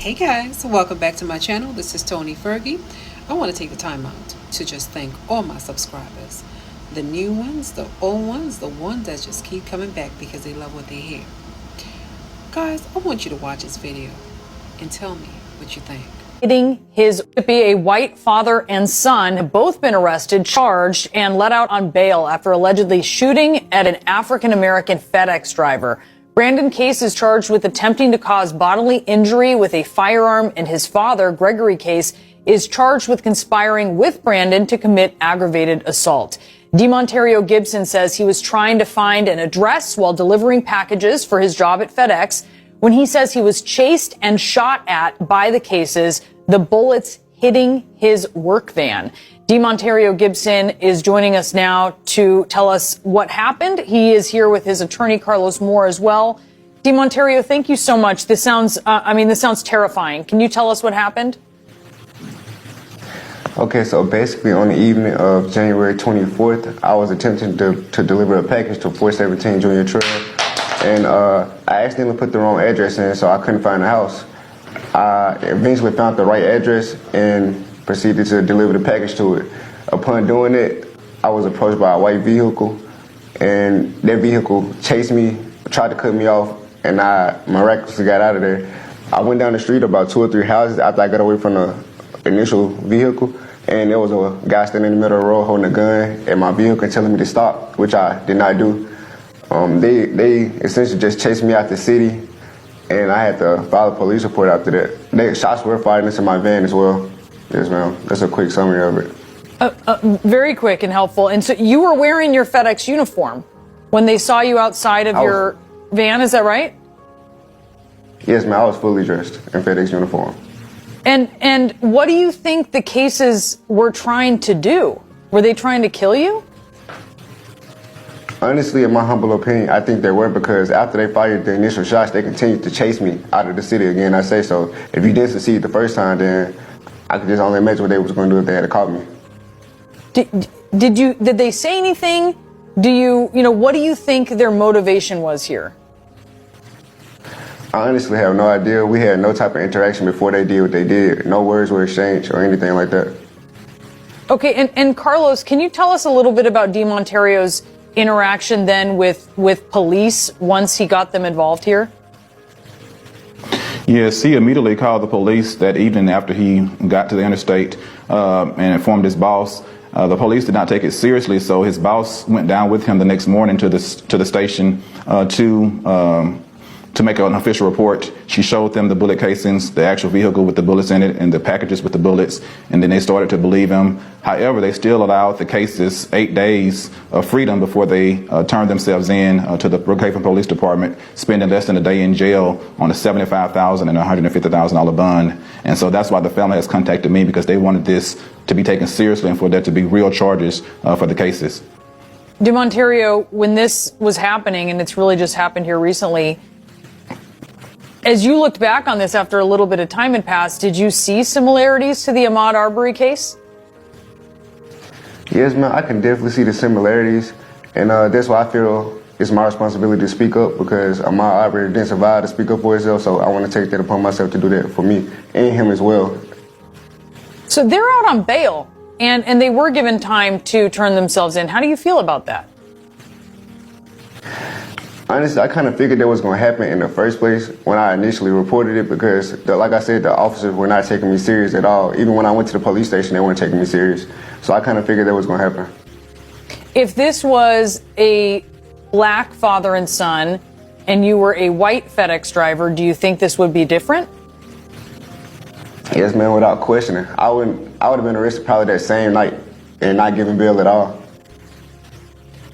Hey guys, welcome back to my channel. This is Tony Fergie. I want to take the time out to just thank all my subscribers. The new ones, the old ones, the ones that just keep coming back because they love what they hear. Guys, I want you to watch this video and tell me what you think. His to be a white father and son have both been arrested, charged, and let out on bail after allegedly shooting at an African-American FedEx driver. Brandon Case is charged with attempting to cause bodily injury with a firearm, and his father, Gregory Case, is charged with conspiring with Brandon to commit aggravated assault. DeMontario Gibson says he was trying to find an address while delivering packages for his job at FedEx when he says he was chased and shot at by the Cases, the bullets hitting his work van. DeMontario Gibson is joining us now to tell us what happened. He is here with his attorney, Carlos Moore, as well. DeMontario, thank you so much. This sounds terrifying. Can you tell us what happened? Okay, so basically on the evening of January 24th, I was attempting to deliver a package to 417 Junior Trail, and I accidentally put the wrong address in, so I couldn't find the house. I eventually found the right address and proceeded to deliver the package to it. Upon doing it, I was approached by a white vehicle, and that vehicle chased me, tried to cut me off, and I miraculously got out of there. I went down the street about 2 or 3 houses after I got away from the initial vehicle, and there was a guy standing in the middle of the road holding a gun at my vehicle telling me to stop, which I did not do. They essentially just chased me out the city, and I had to file a police report after that. Shots were fired into my van as well. Yes, ma'am. That's a quick summary of it. Very quick and helpful. And so you were wearing your FedEx uniform when they saw you outside of your van, is that right? Yes, ma'am. I was fully dressed in FedEx uniform. And what do you think the Cases were trying to do? Were they trying to kill you? Honestly, in my humble opinion, I think they were, because after they fired the initial shots, they continued to chase me out of the city again. I say so. If you didn't succeed the first time, then I could just only imagine what they was going to do if they had caught me. Did they say anything? What do you think their motivation was here? I honestly have no idea. We had no type of interaction before they did what they did. No words were exchanged or anything like that. Okay, and Carlos, can you tell us a little bit about DeMontario's interaction then with police once he got them involved here? Yes, he immediately called the police that evening after he got to the interstate and informed his boss. The police did not take it seriously, so his boss went down with him the next morning to the station to make an official report. She showed them the bullet casings, the actual vehicle with the bullets in it, and the packages with the bullets, and then they started to believe him. However, they still allowed the Cases 8 days of freedom before they turned themselves in to the Brookhaven Police Department, spending less than a day in jail on a $75,000 and $150,000 bond. And so that's why the family has contacted me, because they wanted this to be taken seriously and for there to be real charges for the Cases. DeMontario, when this was happening, and it's really just happened here recently, as you looked back on this after a little bit of time had passed, did you see similarities to the Ahmaud Arbery case? Yes, ma'am. I can definitely see the similarities, and that's why I feel it's my responsibility to speak up, because Ahmaud Arbery didn't survive to speak up for himself, so I want to take that upon myself to do that for me and him as well. So they're out on bail, and they were given time to turn themselves in. How do you feel about that? Honestly, I kind of figured that was going to happen in the first place when I initially reported it, because, like I said, the officers were not taking me serious at all. Even when I went to the police station, they weren't taking me serious. So I kind of figured that was going to happen. If this was a black father and son, and you were a white FedEx driver, do you think this would be different? Yes, man, without questioning. I would have been arrested probably that same night and not given bail at all.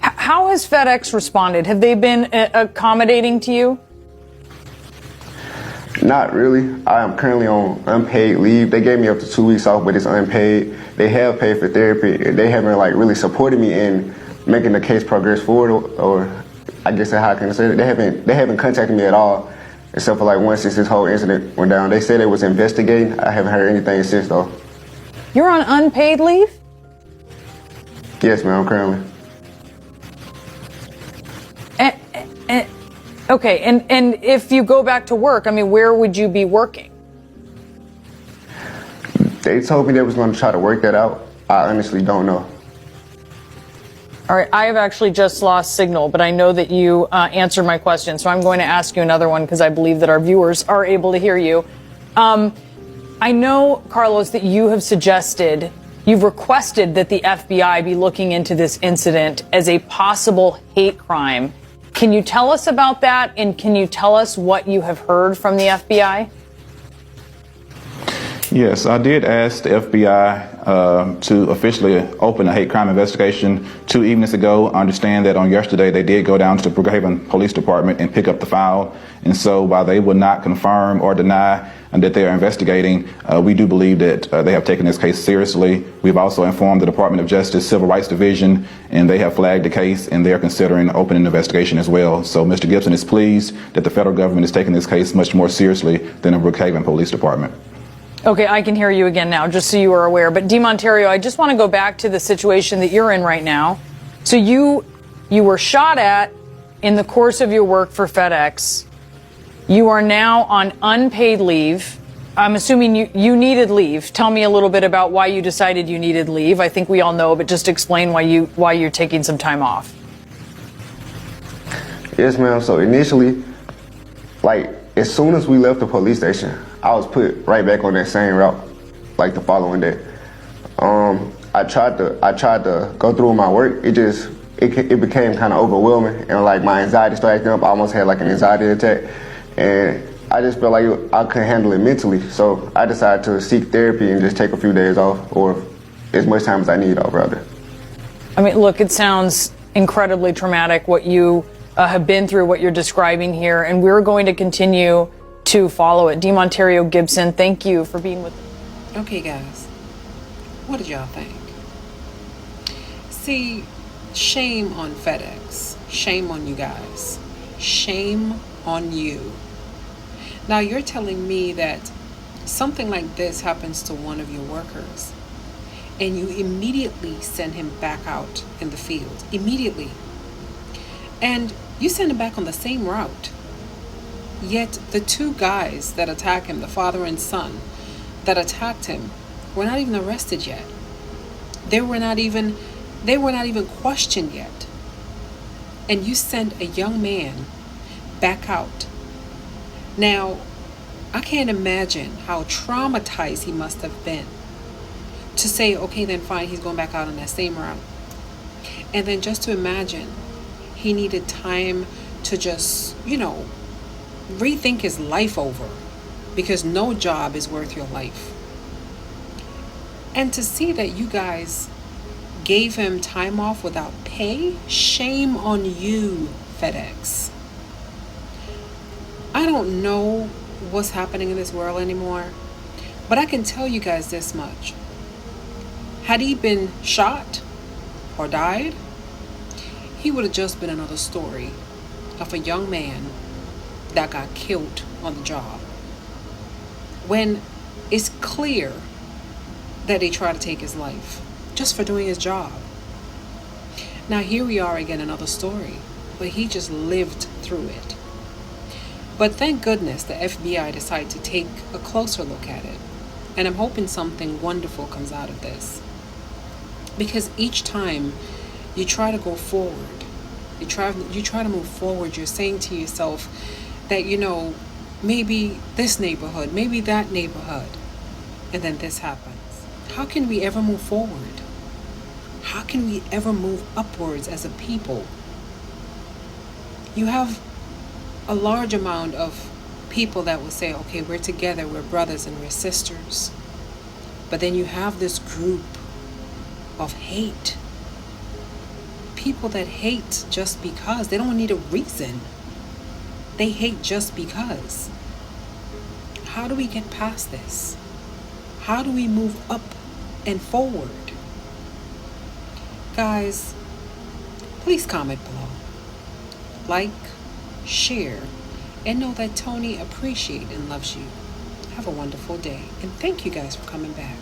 How has FedEx responded? Have they been accommodating to you? Not really. I am currently on unpaid leave. They gave me up to 2 weeks off, but it's unpaid. They have paid for therapy. They haven't really supported me in making the case progress forward, or I guess how can I say it? They haven't contacted me at all, except for once since this whole incident went down. They said they was investigating. I haven't heard anything since though. You're on unpaid leave? Yes, ma'am, currently. Okay, and if you go back to work, I mean, where would you be working? They told me they was going to try to work that out. I honestly don't know. All right, I have actually just lost signal, but I know that you answered my question, so I'm going to ask you another one because I believe that our viewers are able to hear you. I know, Carlos, that you have suggested, you've requested that the FBI be looking into this incident as a possible hate crime. Can you tell us about that, and can you tell us what you have heard from the FBI? Yes, I did ask the FBI to officially open a hate crime investigation 2 evenings ago. I understand that on yesterday they did go down to the Brookhaven Police Department and pick up the file. And so while they would not confirm or deny that they are investigating, we do believe that they have taken this case seriously. We've also informed the Department of Justice Civil Rights Division, and they have flagged the case, and they're considering opening an investigation as well. So Mr. Gibson is pleased that the federal government is taking this case much more seriously than the Brookhaven Police Department. Okay, I can hear you again now, just so you are aware. But DeMonterio, I just want to go back to the situation that you're in right now. So you were shot at in the course of your work for FedEx. You are now on unpaid leave. I'm assuming you needed leave. Tell me a little bit about why you decided you needed leave. I think we all know, but just explain why you're taking some time off. Yes, ma'am. So initially, like, as soon as we left the police station, I was put right back on that same route, like the following day. I tried to go through my work. It became kind of overwhelming, and like my anxiety started acting up. I almost had like an anxiety attack, and I just felt like I couldn't handle it mentally. So I decided to seek therapy and just take a few days off, or as much time as I need off, rather. I mean, look, it sounds incredibly traumatic what you have been through, what you're describing here, and we're going to continue to follow it. DeMonterio Gibson, thank you for being with us. Okay, guys, what did y'all think? See, shame on FedEx. Shame on you guys. Shame on you. Now you're telling me that something like this happens to one of your workers, and you immediately send him back out in the field. Immediately. And you send him back on the same route. Yet the two guys that attack him, the father and son that attacked him, were not even arrested yet. They were not even questioned yet. And you send a young man back out. Now, I can't imagine how traumatized he must have been to say, okay, then fine, he's going back out on that same route. And then just to imagine, he needed time to just, rethink his life over, because no job is worth your life. And to see that you guys gave him time off without pay, shame on you, FedEx. I don't know what's happening in this world anymore, but I can tell you guys this much. Had he been shot or died, he would have just been another story of a young man that got killed on the job, when it's clear that they tried to take his life just for doing his job. Now here we are again, another story, but he just lived through it. But thank goodness the FBI decided to take a closer look at it, and I'm hoping something wonderful comes out of this, because each time you try to go forward, you try to move forward, you're saying to yourself that, maybe this neighborhood, maybe that neighborhood, and then this happens. How can we ever move forward? How can we ever move upwards as a people? You have a large amount of people that will say, okay, we're together, we're brothers and we're sisters. But then you have this group of hate. People that hate just because. They don't need a reason. They hate just because. How do we get past this? How do we move up and forward? Guys, please comment below. Like, share, and know that Tony appreciates and loves you. Have a wonderful day, and thank you guys for coming back.